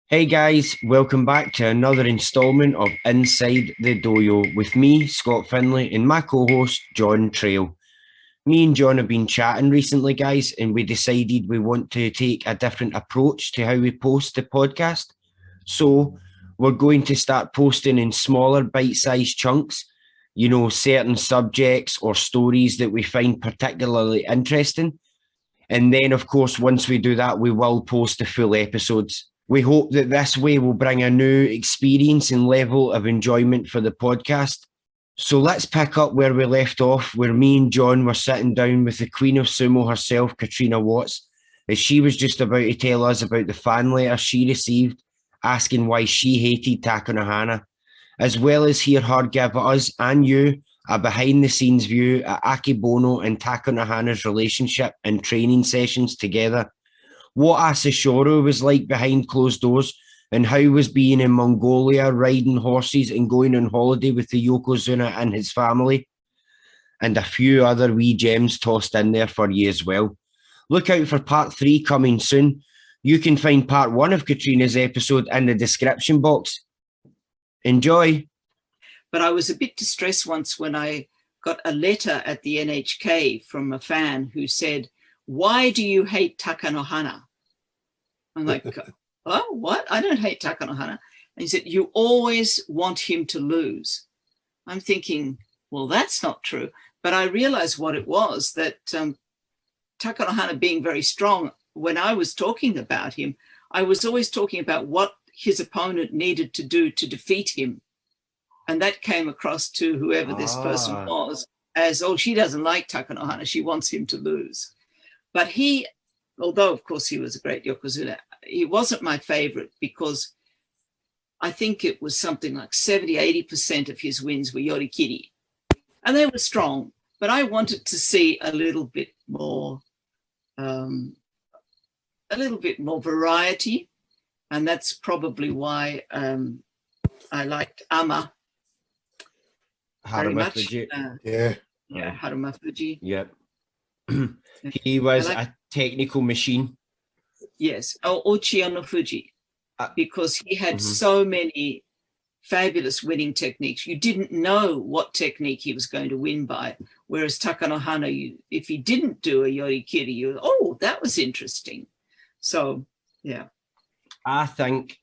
Hey guys, welcome back to another installment of Inside the Dohyo with me, Scott Finlay, and my co-host, John Trail. Me and John have been chatting recently, guys, and we decided we want to take a different approach to how we post the podcast. So we're going to start posting in smaller bite-sized chunks, certain subjects or stories that we find particularly interesting. And then, of course, once we do that, we will post the full episodes. We hope that this way will bring a new experience and level of enjoyment for the podcast. So let's pick up where we left off, where me and John were sitting down with the Queen of Sumo herself, KATRINA WATTS, as she was just about to tell us about the fan letter she received asking why she hated Takanohana, as well as hear her give us and you a behind-the-scenes view at Akebono and Takanohana's relationship and training sessions together, what Asashoryu was like behind closed doors, and how was being in Mongolia, riding horses and going on holiday with the Yokozuna and his family, and a few other wee gems tossed in there for you as well. Look out for part 3 coming soon. You can find part 1 of KATRINA's episode in the description box. Enjoy. But I was a bit distressed once when I got a letter at the NHK from a fan who said, "Why do you hate Takanohana?" I'm like, "Oh, what? I don't hate Takanohana." And he said, "You always want him to lose." I'm thinking, well, that's not true. But I realized what it was, that Takanohana being very strong, when I was talking about him, I was always talking about what his opponent needed to do to defeat him. And that came across to whoever this person was as, oh, she doesn't like Takanohana, she wants him to lose. But he, although of course he was a great Yokozuna, he wasn't my favorite because I think it was something like 70-80% of his wins were yorikiri. And they were strong, but I wanted to see a little bit more variety. And that's probably why I liked Ama very much. Haruma Fuji. Yep. He was a technical machine. Yes. Uchiha no Fuji, because he had so many fabulous winning techniques. You didn't know what technique he was going to win by. Whereas Takanohana, if he didn't do a yorikiri, you were, oh, that was interesting. So, yeah. I think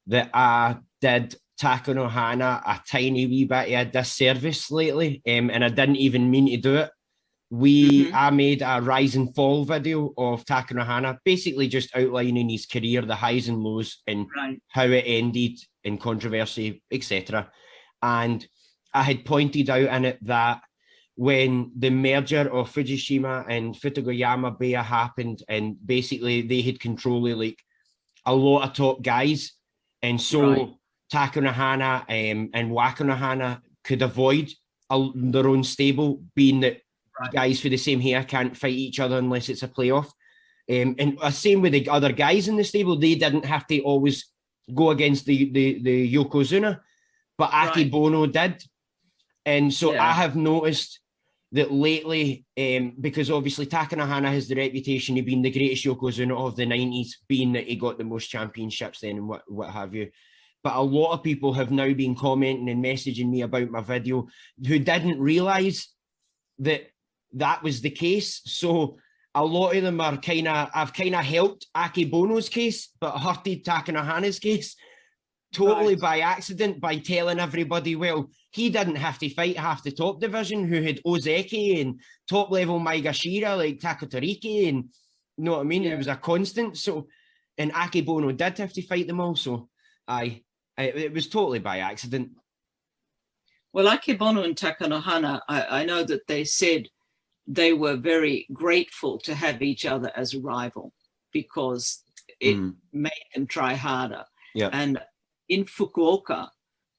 that I did Takanohana a tiny wee bit of a disservice lately, and I didn't even mean to do it. I made a rise and fall video of Takanohana, basically just outlining his career, the highs and lows, and how it ended in controversy, etc. And I had pointed out in it that when the merger of Fujishima and Fukuyama-Baya happened, and basically they had control of like a lot of top guys, and so Takanohana and Wakanohana could avoid their own stable, being that guys for the same hair can't fight each other unless it's a playoff. And same with the other guys in the stable, they didn't have to always go against the Yokozuna, but Akebono did. And so I have noticed that lately, because obviously Takanohana has the reputation of being the greatest Yokozuna of the 90s, being that he got the most championships then and what have you. But a lot of people have now been commenting and messaging me about my video who didn't realise that that was the case. So a lot of them are I've kind of helped Akebono's case, but hurted Takanohana's case totally by accident, by telling everybody, well, he didn't have to fight half the top division who had Ozeki and top level Maegashira like Takotoriki, and you know what I mean? It was a constant. So, and Akebono did have to fight them all. So it was totally by accident. Well, Akebono and Takanohana, I know that they said they were very grateful to have each other as a rival because it made them try harder. Yeah. And in Fukuoka,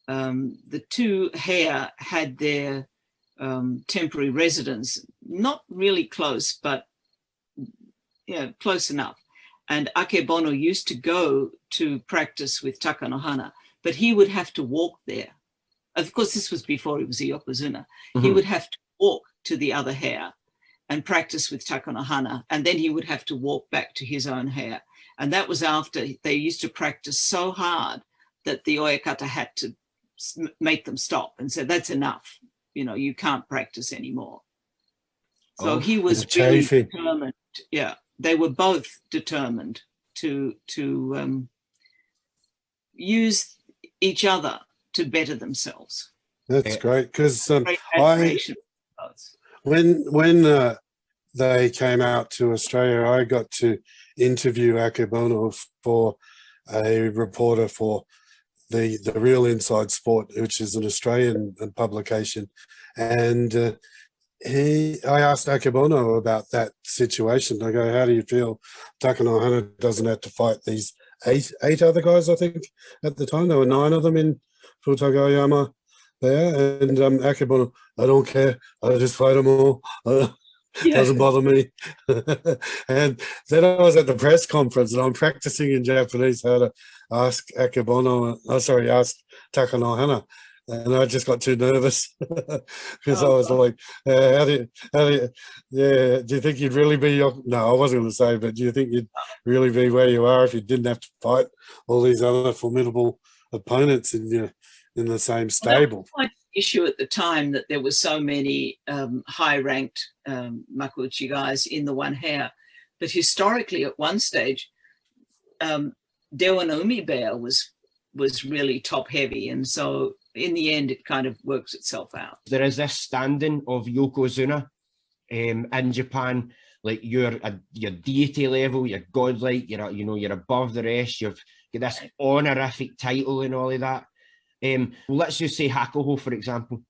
the two heir had their temporary residence, not really close, but close enough. And Akebono used to go to practice with Takanohana, but he would have to walk there. Of course, this was before he was a Yokozuna. He would have to walk to the other hair and practice with Takanohana, and then he would have to walk back to his own hair. And that was after they used to practice so hard that the Oyakata had to make them stop and say, that's enough. You know, you can't practice anymore. So he was really determined. Yeah, they were both determined to use each other to better themselves. That's great, because when they came out to Australia, I got to interview Akebono for a reporter for the Real Inside Sport, which is an Australian publication, and I asked Akebono about that situation. I go, how do you feel Takanohana doesn't have to fight these eight other guys? I think at the time there were 9 of them in Futagaoyama there, and Akebono, I don't care, I just fight them all. Doesn't bother me. And then I was at the press conference and I'm practicing in Japanese how to ask ask Takanohana, and I just got too nervous because I was like, do you think you'd really be no, I wasn't going to say, but do you think you'd really be where you are if you didn't have to fight all these other formidable opponents in the same stable? Well, that was my issue at the time, that there were so many high-ranked makuuchi guys in the one hair. But historically, at one stage, Dewa no Umibeya was really top-heavy, and so in the end, it kind of works itself out. There is this standing of yokozuna in Japan, like you're your deity level, you're godlike, you're above the rest, you've got this honorific title and all of that. Let's just say Hakuho, for example,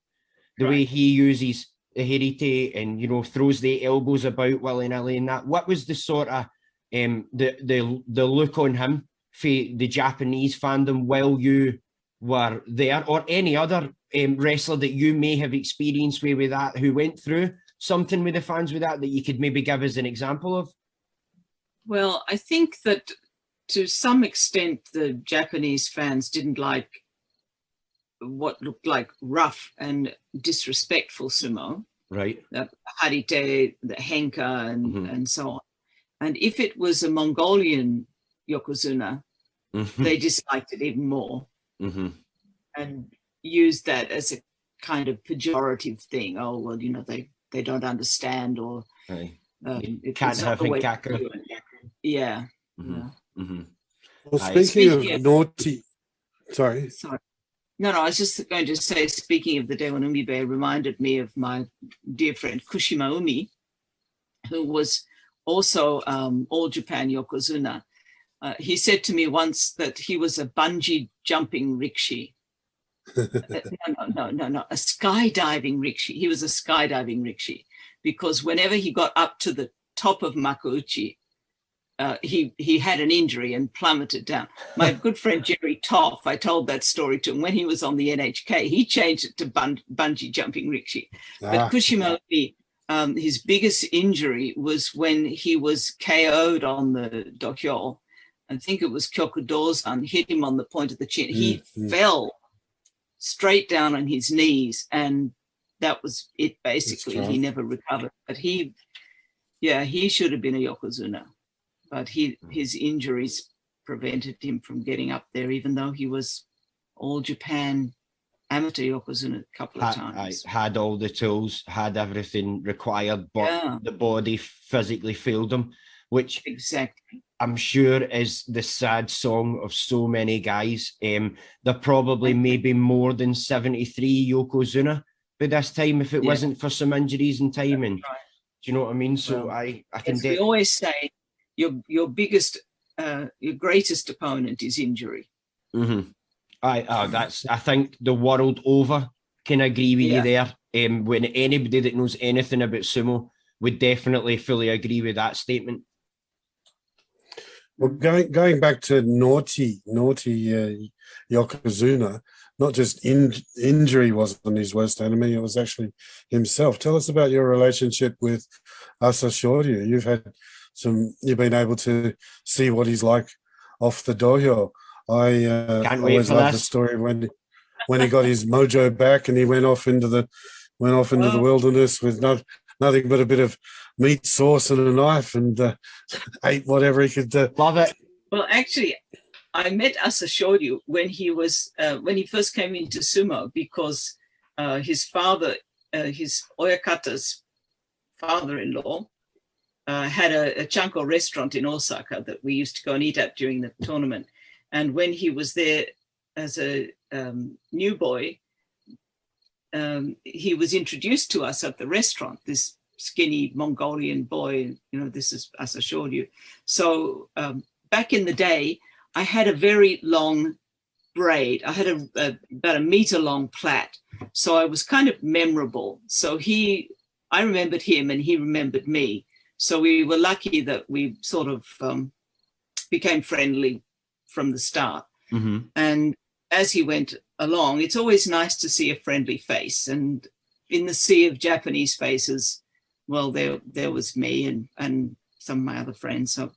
the way he uses the hirite and throws the elbows about willy-nilly and that. What was the sort of the look on him for the Japanese fandom while you were there, or any other wrestler that you may have experienced with that, who went through something with the fans with that you could maybe give as an example of? Well, I think that to some extent the Japanese fans didn't like what looked like rough and disrespectful sumo. Right. The harite, the henka, and so on. And if it was a Mongolian yokozuna, they disliked it even more. And used that as a kind of pejorative thing. Oh, well, they don't understand, or can't have hinkaku. Yeah. Well, speaking of naughty, sorry. No, I was just going to say, speaking of the Dewa no Umibeya, reminded me of my dear friend Kushima Umi, who was also All Japan yokozuna. He said to me once that he was a bungee jumping rikishi. No, a skydiving rikishi. He was a skydiving rikishi, because whenever he got up to the top of makuuchi, he had an injury and plummeted down. My good friend Jerry Toff, I told that story to him when he was on the NHK. He changed it to bungee jumping rikishi. But Kushima Umi, his biggest injury was when he was KO'd on the Dohyo. I think it was Kyokudozan, hit him on the point of the chin. He fell straight down on his knees, and that was it, basically. He never recovered. But he should have been a yokozuna. But his injuries prevented him from getting up there, even though he was All Japan amateur yokozuna a couple of times. Had all the tools, had everything required, but the body physically failed him, which exactly I'm sure is the sad song of so many guys. There probably maybe more than 73 yokozuna by this time if it wasn't for some injuries and timing. Right. Do you know what I mean? So I can. We always say your biggest, your greatest opponent is injury. I think the world over can agree with you there. When anybody that knows anything about sumo would definitely fully agree with that statement. Well, going back to naughty yokozuna, not just injury wasn't his worst enemy, it was actually himself. Tell us about your relationship with Asashoryu. You've been able to see what he's like off the dohyo. I always love the story when he got his mojo back and he went off into the wilderness with nothing but a bit of meat sauce and a knife, and ate whatever he could. Love it. Well, actually, I met Asashoryu when he was when he first came into sumo, because his father, his Oyakata's father-in-law, had a chanko restaurant in Osaka that we used to go and eat at during the tournament. And when he was there as a new boy, he was introduced to us at the restaurant, this skinny Mongolian boy, you know, this is Asashoryu. So back in the day, I had a very long braid. I had about a meter long plait. So I was kind of memorable. So I remembered him and he remembered me. So we were lucky that we sort of became friendly from the start. Mm-hmm. And as he went along, it's always nice to see a friendly face. And in the sea of Japanese faces, well, there was me and some of my other friends. So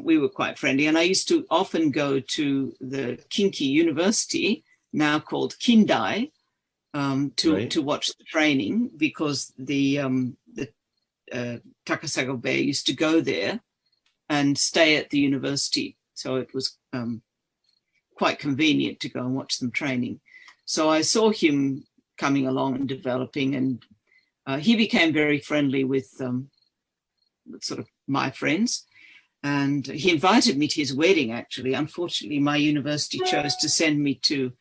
we were quite friendly. And I used to often go to the Kinki University, now called Kindai, to watch the training, because the Takasago Bear used to go there and stay at the university. So it was quite convenient to go and watch them training. So I saw him coming along and developing, and he became very friendly with sort of my friends. And he invited me to his wedding, actually. Unfortunately, my university chose to send me to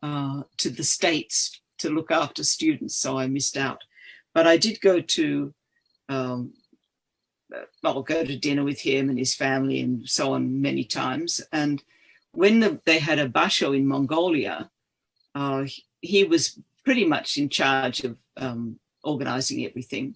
the States to look after students, so I missed out. But I did go to I'll go to dinner with him and his family and so on many times. And when they had a basho in Mongolia, he was pretty much in charge of organizing everything.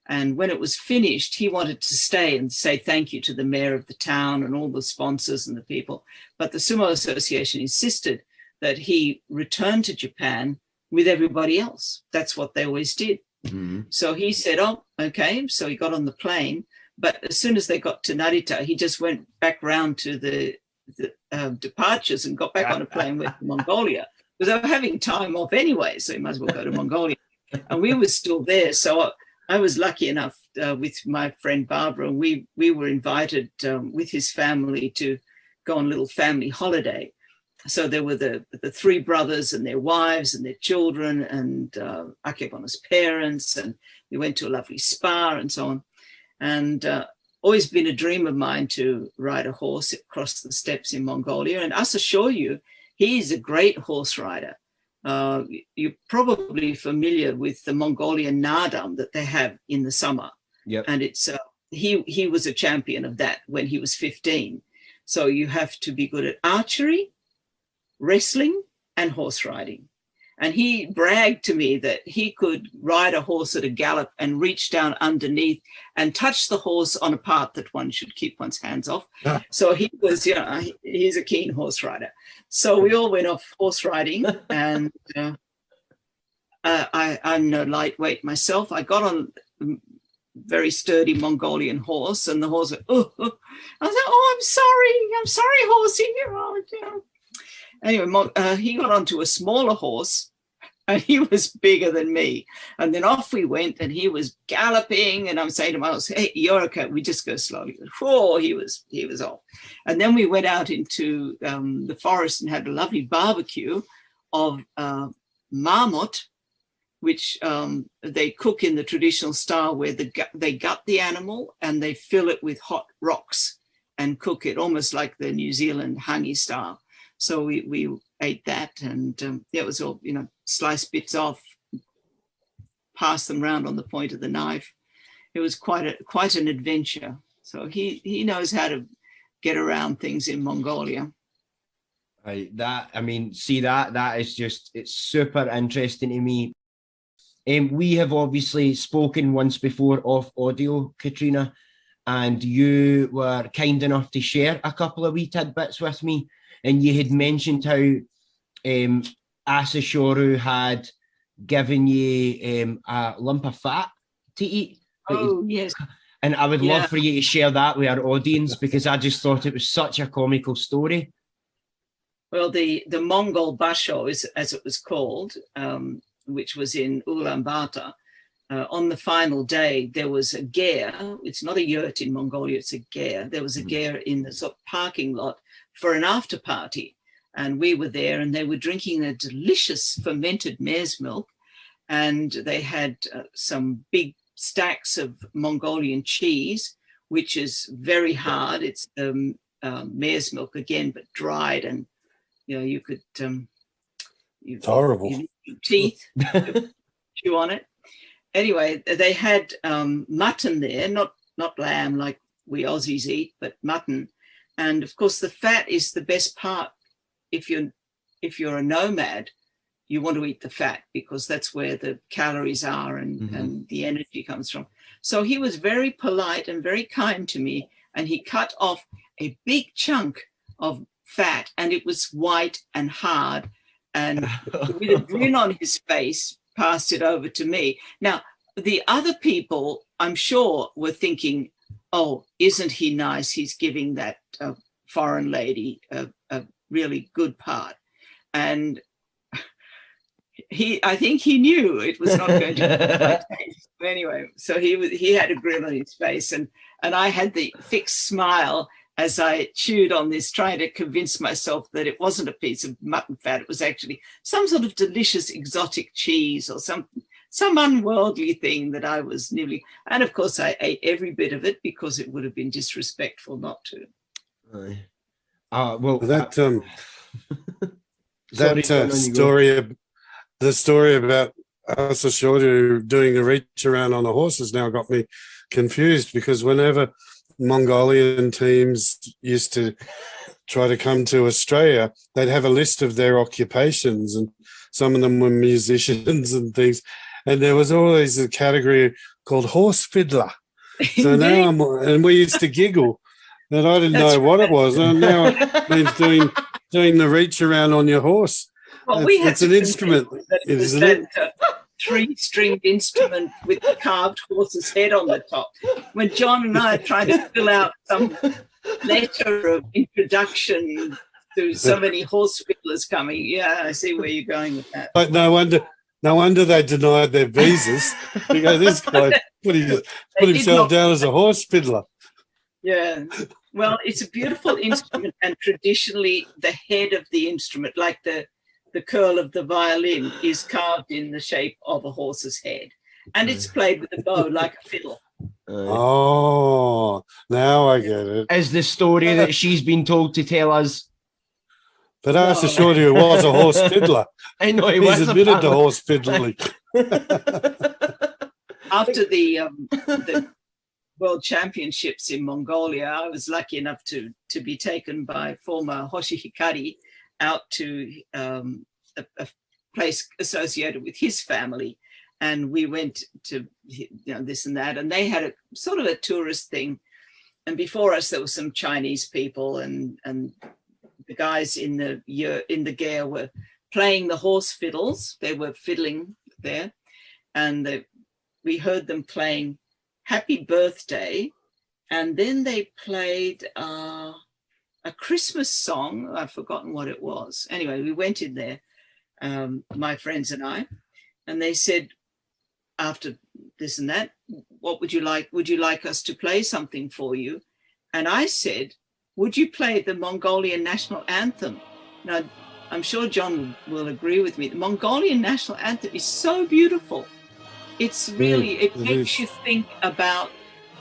And when it was finished, he wanted to stay and say thank you to the mayor of the town and all the sponsors and the people. But the Sumo Association insisted that he return to Japan with everybody else. That's what they always did. Mm-hmm. So he said, oh, okay. So he got on the plane. But as soon as they got to Narita, he just went back round to the departures and got back on a plane with Mongolia, because they were having time off anyway. So he might as well go to Mongolia. And we were still there. So I was lucky enough with my friend Barbara, and we were invited with his family to go on a little family holiday. So there were the three brothers and their wives and their children and Akebono's parents, and we went to a lovely spa and so on. And always been a dream of mine to ride a horse across the steppes in Mongolia. And Asashoryu, he's a great horse rider. You're probably familiar with the Mongolian Nadam that they have in the summer. Yep. And it's he was a champion of that when he was 15. So you have to be good at archery, wrestling, and horse riding. And he bragged to me that he could ride a horse at a gallop and reach down underneath and touch the horse on a part that one should keep one's hands off. So he was, he's a keen horse rider. So we all went off horse riding, and I'm no lightweight myself. I got on a very sturdy Mongolian horse, and the horse went, oh. I was like, oh, I'm sorry, horsey. Anyway, he got onto a smaller horse, and he was bigger than me. And then off we went, and he was galloping, and I'm saying to my horse, hey, you're okay, we just go slowly. Oh, he was off. And then we went out into the forest and had a lovely barbecue of marmot, which they cook in the traditional style, where they gut the animal and they fill it with hot rocks and cook it almost like the New Zealand hangi style. So we ate that, and it was all, slice bits off, pass them around on the point of the knife. It was quite an adventure. So he knows how to get around things in Mongolia. Right. That is just, it's super interesting to me. We have obviously spoken once before off audio, Katrina, and you were kind enough to share a couple of wee tidbits with me. And you had mentioned how Asashoryu had given you a lump of fat to eat. Oh, yes. And I would love for you to share that with our audience, because I just thought it was such a comical story. Well, the Mongol basho, as it was called, which was in Ulaanbaatar, on the final day, there was a ger. It's not a yurt in Mongolia, it's a ger. There was a ger in the sort of parking lot for an after party. And we were there, and they were drinking a delicious fermented mare's milk. And they had some big stacks of Mongolian cheese, which is very hard. It's mare's milk again, but dried, and you could it's horrible. Teeth chew on it. Anyway, they had mutton there, not lamb like we Aussies eat, but mutton. And of course, the fat is the best part. If you're a nomad, you want to eat the fat because that's where the calories are and the energy comes from. So he was very polite and very kind to me, and he cut off a big chunk of fat, and it was white and hard, and with a grin on his face, passed it over to me. Now, the other people, I'm sure, were thinking, oh, isn't he nice? He's giving that foreign lady a really good part. And I think he knew it was not going to be my taste. Anyway, so he had a grin on his face, and I had the fixed smile as I chewed on this, trying to convince myself that it wasn't a piece of mutton fat. It was actually some sort of delicious exotic cheese or some unworldly thing that I was nearly. And of course, I ate every bit of it because it would have been disrespectful not to. The story about Asashoryu doing a reach around on a horse has now got me confused, because whenever Mongolian teams used to try to come to Australia, they'd have a list of their occupations, and some of them were musicians and things. And there was always a category called horse fiddler. So now and we used to giggle that I didn't know what it was. And now it means doing the reach around on your horse. Well, it's an instrument, isn't it? 3-stringed instrument with the carved horse's head on the top. When John and I tried to fill out some letter of introduction to so many horse fiddlers coming, yeah, I see where you're going with that. But no wonder they denied their visas. Because this guy put himself down as a horse fiddler. Yeah. Well, it's a beautiful instrument, and traditionally the head of the instrument, like the curl of the violin, is carved in the shape of a horse's head, and it's played with a bow like a fiddle. Oh, now I get it. Is the story that she's been told to tell us. But Asashoryu was a horse fiddler. I know he's admitted to horse fiddling. After the World Championships in Mongolia, I was lucky enough to be taken by former Hoshi Hikari out to a place associated with his family, and we went to this and that, and they had a sort of a tourist thing, and before us there were some Chinese people, and the guys in the ger were playing the horse fiddles. They were fiddling there, and we heard them playing Happy Birthday, and then they played a Christmas song. I've forgotten what it was. Anyway, we went in there, my friends and I, and they said, after this and that, what would you like? Would you like us to play something for you? And I said, would you play the Mongolian national anthem? Now, I'm sure John will agree with me. The Mongolian national anthem is so beautiful. It's really, it makes you think about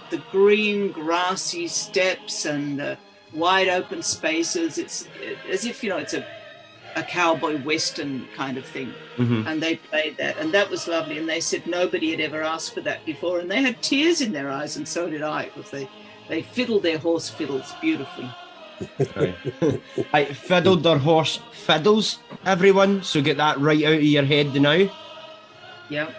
the green grassy steppes and the wide open spaces. It's as if, it's a cowboy western kind of thing. And they played that, and that was lovely. And they said nobody had ever asked for that before, and they had tears in their eyes, and so did I, because they fiddled their horse fiddles beautifully. I fiddled their horse fiddles, everyone, so get that right out of your head now. Yeah.